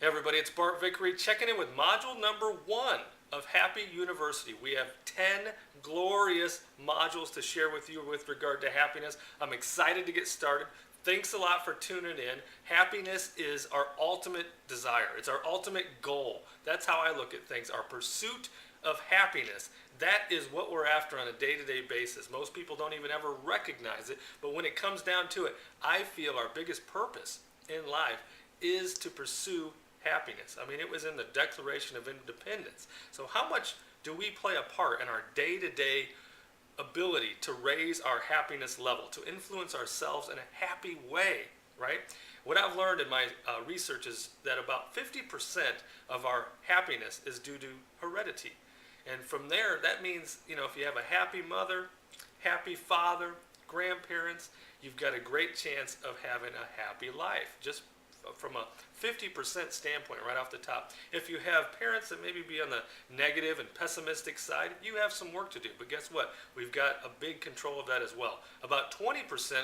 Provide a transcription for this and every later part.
Hey everybody, it's Bart Vickery checking in with module number 1 of Happy University. We have 10 glorious modules to share with you with regard to happiness. I'm excited to get started. Thanks a lot for tuning in. Happiness is our ultimate desire. It's our ultimate goal. That's how I look at things. Our pursuit of happiness. That is what we're after on a day-to-day basis. Most people don't even ever recognize it, but when it comes down to it, I feel our biggest purpose in life is to pursue happiness. I mean, it was in the Declaration of Independence. So how much do we play a part in our day-to-day ability to raise our happiness level, to influence ourselves in a happy way, right? What I've learned in my research is that about 50% of our happiness is due to heredity. And from there, that means, if you have a happy mother, happy father, grandparents, you've got a great chance of having a happy life, just from a 50% standpoint right off the top. If you have parents that maybe be on the negative and pessimistic side, you have some work to do. But guess what? We've got a big control of that as well. About 20%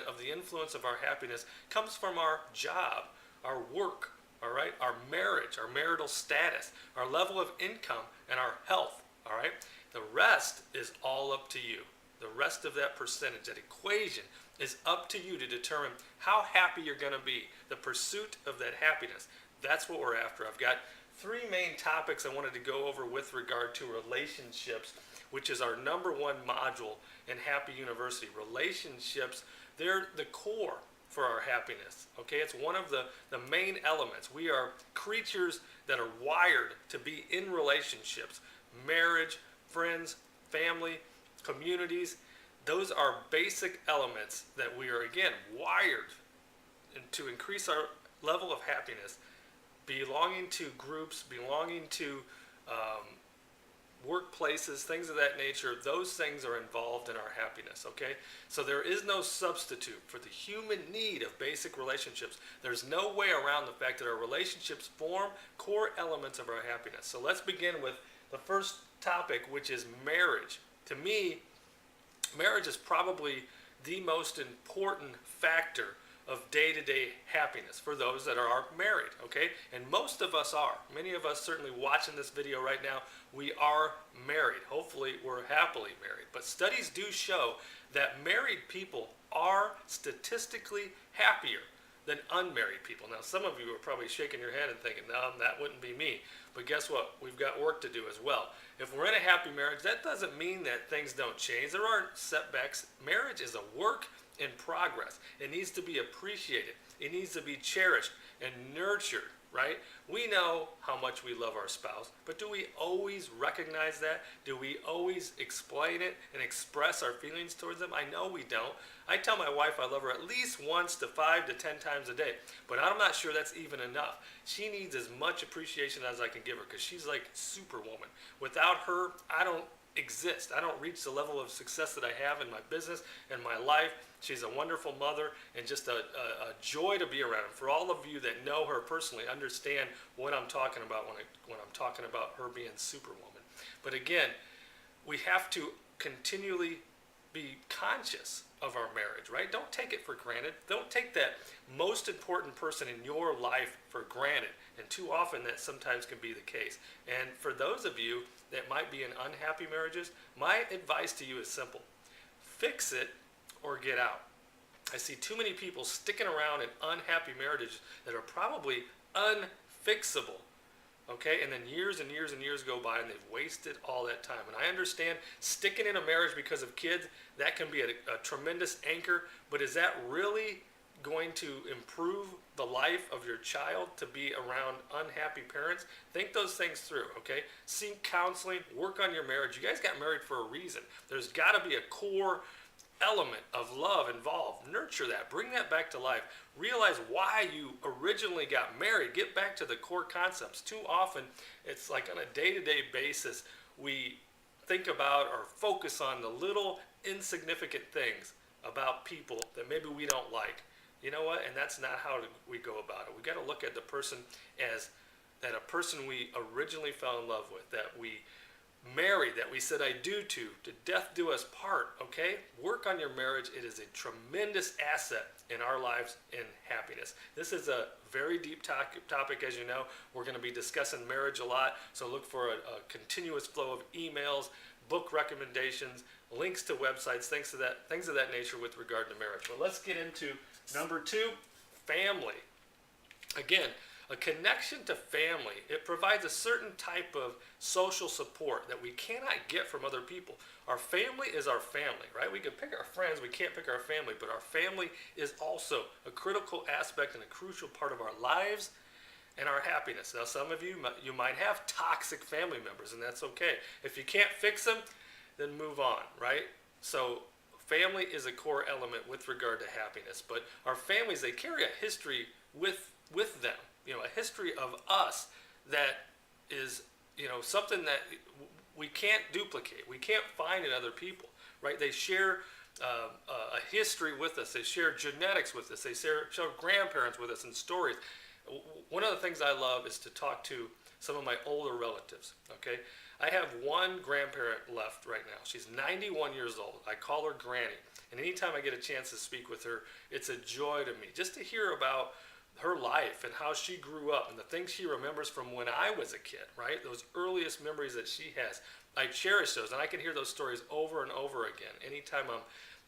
of the influence of our happiness comes from our job, our work, all right, our marriage, our marital status, our level of income, and our health, all right? The rest is all up to you. The rest of that percentage, that equation, is up to you to determine how happy you're going to be. The pursuit of that happiness. That's what we're after. I've got 3 main topics I wanted to go over with regard to relationships, which is our number 1 module in Happy University. Relationships, they're the core for our happiness. Okay, it's one of the main elements. We are creatures that are wired to be in relationships. Marriage, friends, family, communities, those are basic elements that we are, again, wired to increase our level of happiness. Belonging to groups, belonging to workplaces, things of that nature, those things are involved in our happiness, okay? So there is no substitute for the human need of basic relationships. There's no way around the fact that our relationships form core elements of our happiness. So let's begin with the first topic, which is marriage. To me, marriage is probably the most important factor of day-to-day happiness for those that are married, okay? And most of us are. Many of us certainly watching this video right now, we are married. Hopefully we're happily married. But studies do show that married people are statistically happier than unmarried people. Now, some of you are probably shaking your head and thinking, no, that wouldn't be me. But guess what? We've got work to do as well. If we're in a happy marriage, that doesn't mean that things don't change. There aren't setbacks. Marriage is a work in progress. It needs to be appreciated. It needs to be cherished and nurtured, right? We know how much we love our spouse, but do we always recognize that? Do we always explain it and express our feelings towards them? I know we don't. I tell my wife I love her at least once to 5 to 10 times a day, but I'm not sure that's even enough. She needs as much appreciation as I can give her because she's like superwoman. Without her, I don't exist. I don't reach the level of success that I have in my business and my life. She's a wonderful mother and just a joy to be around. For all of you that know her personally, understand what I'm talking about when I'm talking about her being superwoman. But again, we have to continually be conscious of our marriage, right? Don't take it for granted. Don't take that most important person in your life for granted. And too often that sometimes can be the case. And for those of you that might be in unhappy marriages, my advice to you is simple. Fix it or get out. I see too many people sticking around in unhappy marriages that are probably unfixable. Okay, and then years and years and years go by and they've wasted all that time. And I understand sticking in a marriage because of kids, that can be a tremendous anchor, but is that really going to improve the life of your child to be around unhappy parents? Think those things through, okay? Seek counseling, work on your marriage. You guys got married for a reason. There's got to be a core element of love involved. Nurture that. Bring that back to life. Realize why you originally got married. Get back to the core concepts. Too often, it's like on a day-to-day basis, we think about or focus on the little insignificant things about people that maybe we don't like. You know what? And that's not how we go about it. We got to look at the person as that a person we originally fell in love with, that we married that we said I do to death do us part, okay? Work on your marriage. It is a tremendous asset in our lives in happiness. This is a very deep topic, as you know. We're going to be discussing marriage a lot, so look for a continuous flow of emails, book recommendations, links to websites, things of that nature with regard to marriage. But let's get into number 2, family. Again, a connection to family, it provides a certain type of social support that we cannot get from other people. Our family is our family, right? We can pick our friends, we can't pick our family, but our family is also a critical aspect and a crucial part of our lives and our happiness. Now, some of you might have toxic family members, and that's okay. If you can't fix them, then move on, right? So family is a core element with regard to happiness, but our families, they carry a history with them, a history of us that is, something that we can't duplicate. We can't find in other people, right? They share a history with us. They share genetics with us. They share grandparents with us and stories. One of the things I love is to talk to some of my older relatives, okay? I have one grandparent left right now. She's 91 years old. I call her Granny. And anytime I get a chance to speak with her, it's a joy to me just to hear about her life and how she grew up and the things she remembers from when I was a kid, right? Those earliest memories that she has. I cherish those, and I can hear those stories over and over again. Anytime I'm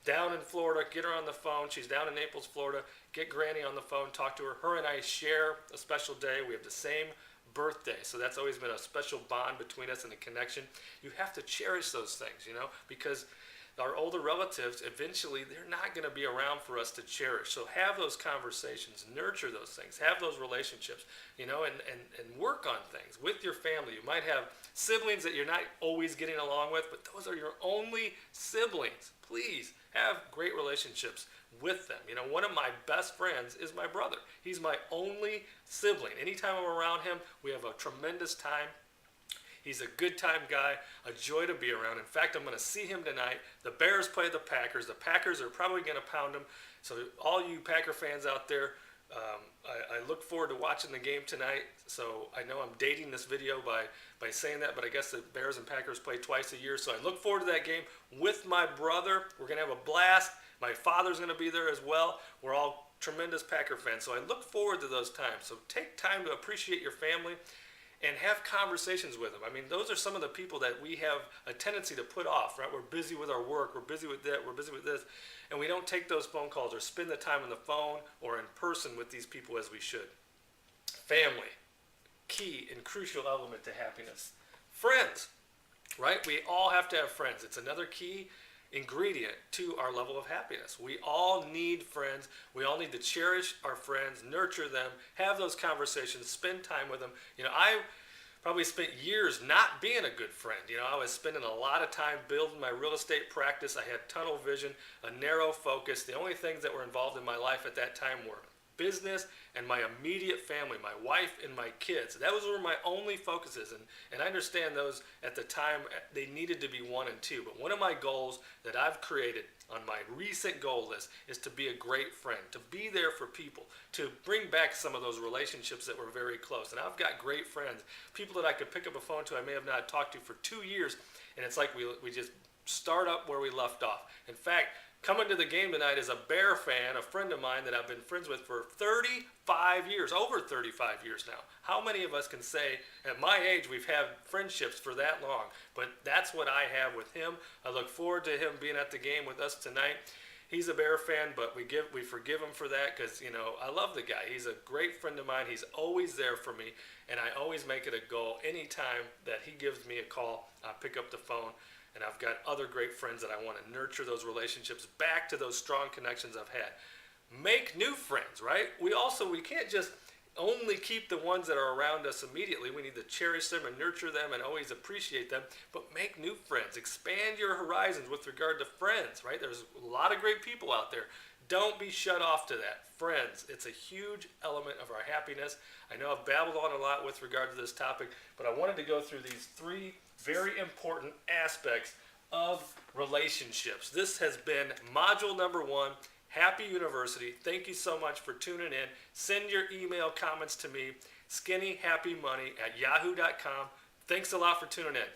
down in Florida, get her on the phone. She's down in Naples, Florida. Get Granny on the phone, talk to her. Her and I share a special day. We have the same birthday, so that's always been a special bond between us and a connection. You have to cherish those things, because our older relatives, eventually, they're not going to be around for us to cherish. So have those conversations, nurture those things, have those relationships, and work on things with your family. You might have siblings that you're not always getting along with, but those are your only siblings. Please have great relationships with them. One of my best friends is my brother. He's my only sibling. Anytime I'm around him, we have a tremendous time. He's a good time guy, a joy to be around. In fact, I'm going to see him tonight. The Bears play the Packers. The Packers are probably going to pound them. So all you Packer fans out there, I look forward to watching the game tonight. So I know I'm dating this video by saying that, but I guess the Bears and Packers play twice a year. So I look forward to that game with my brother. We're going to have a blast. My father's going to be there as well. We're all tremendous Packer fans. So I look forward to those times. So take time to appreciate your family and have conversations with them. I mean, those are some of the people that we have a tendency to put off, right? We're busy with our work, we're busy with that, we're busy with this, and we don't take those phone calls or spend the time on the phone or in person with these people as we should. Family, key and crucial element to happiness. Friends, right? We all have to have friends. It's another key ingredient to our level of happiness. We all need friends. We all need to cherish our friends, nurture them, have those conversations, spend time with them. I probably spent years not being a good friend. I was spending a lot of time building my real estate practice. I had tunnel vision, a narrow focus. The only things that were involved in my life at that time were business and my immediate family, my wife and my kids. Those were my only focuses, and I understand those at the time, they needed to be 1 and 2. But one of my goals that I've created on my recent goal list is to be a great friend, to be there for people, to bring back some of those relationships that were very close. And I've got great friends, people that I could pick up a phone to I may have not talked to for 2 years, and it's like we just start up where we left off. In fact, coming to the game tonight is a Bear fan, a friend of mine that I've been friends with for 35 years, over 35 years now. How many of us can say, at my age, we've had friendships for that long? But that's what I have with him. I look forward to him being at the game with us tonight. He's a Bear fan, but we forgive him for that because, I love the guy. He's a great friend of mine. He's always there for me, and I always make it a goal. Anytime that he gives me a call, I pick up the phone. And I've got other great friends that I want to nurture those relationships back to those strong connections I've had. Make new friends, right? We can't just only keep the ones that are around us immediately. We need to cherish them and nurture them and always appreciate them. But make new friends. Expand your horizons with regard to friends, right? There's a lot of great people out there. Don't be shut off to that. Friends, it's a huge element of our happiness. I know I've babbled on a lot with regard to this topic, but I wanted to go through these 3 very important aspects of relationships. This has been module number 1, Happy University. Thank you so much for tuning in. Send your email comments to me, skinnyhappymoney@yahoo.com. Thanks a lot for tuning in.